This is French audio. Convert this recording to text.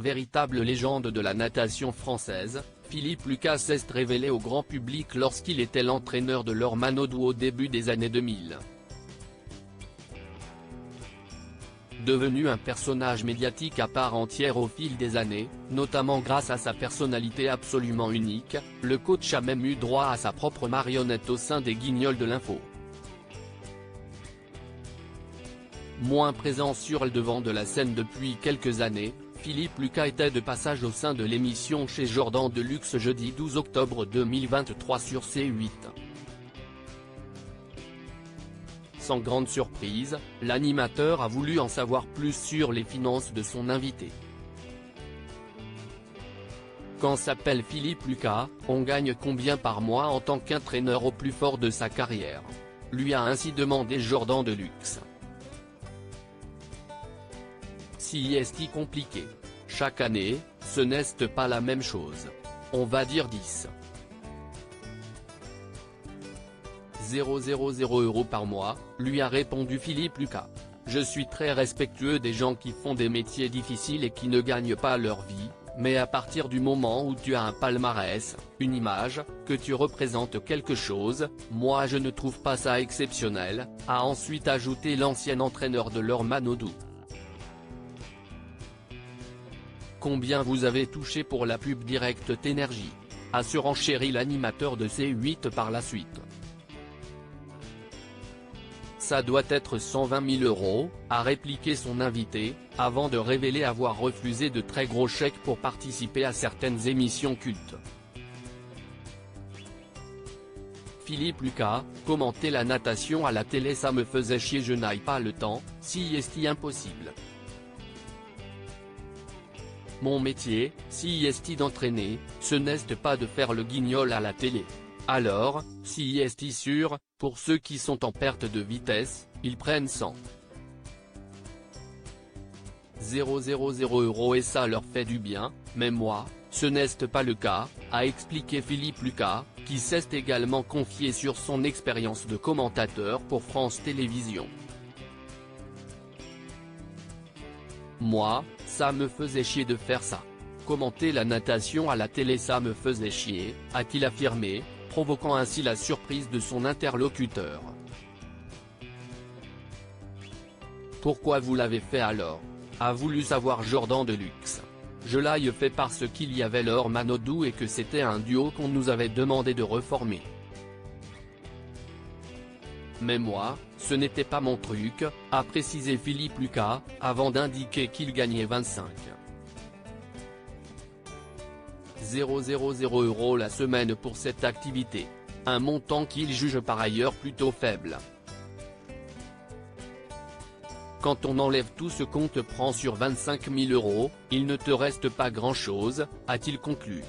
Véritable légende de la natation française, Philippe Lucas s'est révélé au grand public lorsqu'il était l'entraîneur de Laure Manodou au début des années 2000. Devenu un personnage médiatique à part entière au fil des années, notamment grâce à sa personnalité absolument unique, le coach a même eu droit à sa propre marionnette au sein des Guignols de l'info. Moins présent sur le devant de la scène depuis quelques années, Philippe Lucas était de passage au sein de l'émission Chez Jordan Deluxe jeudi 12 octobre 2023 sur C8. Sans grande surprise, l'animateur a voulu en savoir plus sur les finances de son invité. Quand s'appelle Philippe Lucas, on gagne combien par mois en tant qu'entraîneur au plus fort de sa carrière? Lui a ainsi demandé Jordan Deluxe. Si est compliqué. Chaque année, ce n'est pas la même chose. On va dire 10 000 € par mois, lui a répondu Philippe Lucas. Je suis très respectueux des gens qui font des métiers difficiles et qui ne gagnent pas leur vie, mais à partir du moment où tu as un palmarès, une image, que tu représentes quelque chose, moi je ne trouve pas ça exceptionnel, a ensuite ajouté l'ancien entraîneur de Laure Manodou. Combien vous avez touché pour la pub Direct Énergie? A surenchéri l'animateur de C8 par la suite. Ça doit être 120 000 €, a répliqué son invité, avant de révéler avoir refusé de très gros chèques pour participer à certaines émissions cultes. Philippe Lucas, commenter la natation à la télé ça me faisait chier, je n'aille pas le temps, si est impossible. Mon métier, si est d'entraîner, ce n'est pas de faire le guignol à la télé. Alors, si est sûr, pour ceux qui sont en perte de vitesse, ils prennent 100 000 € et ça leur fait du bien, mais moi, ce n'est pas le cas, a expliqué Philippe Lucas, qui s'est également confié sur son expérience de commentateur pour France Télévisions. Moi, ça me faisait chier de faire ça. Commenter la natation à la télé ça me faisait chier, a-t-il affirmé, provoquant ainsi la surprise de son interlocuteur. Pourquoi vous l'avez fait alors? A voulu savoir Jordan Deluxe. Je l'ai fait parce qu'il y avait Laure Manodou et que c'était un duo qu'on nous avait demandé de reformer. Mais moi, ce n'était pas mon truc, a précisé Philippe Lucas, avant d'indiquer qu'il gagnait 25 000 € la semaine pour cette activité. Un montant qu'il juge par ailleurs plutôt faible. Quand on enlève tout ce qu'on te prend sur 25 000 €, il ne te reste pas grand-chose, a-t-il conclu.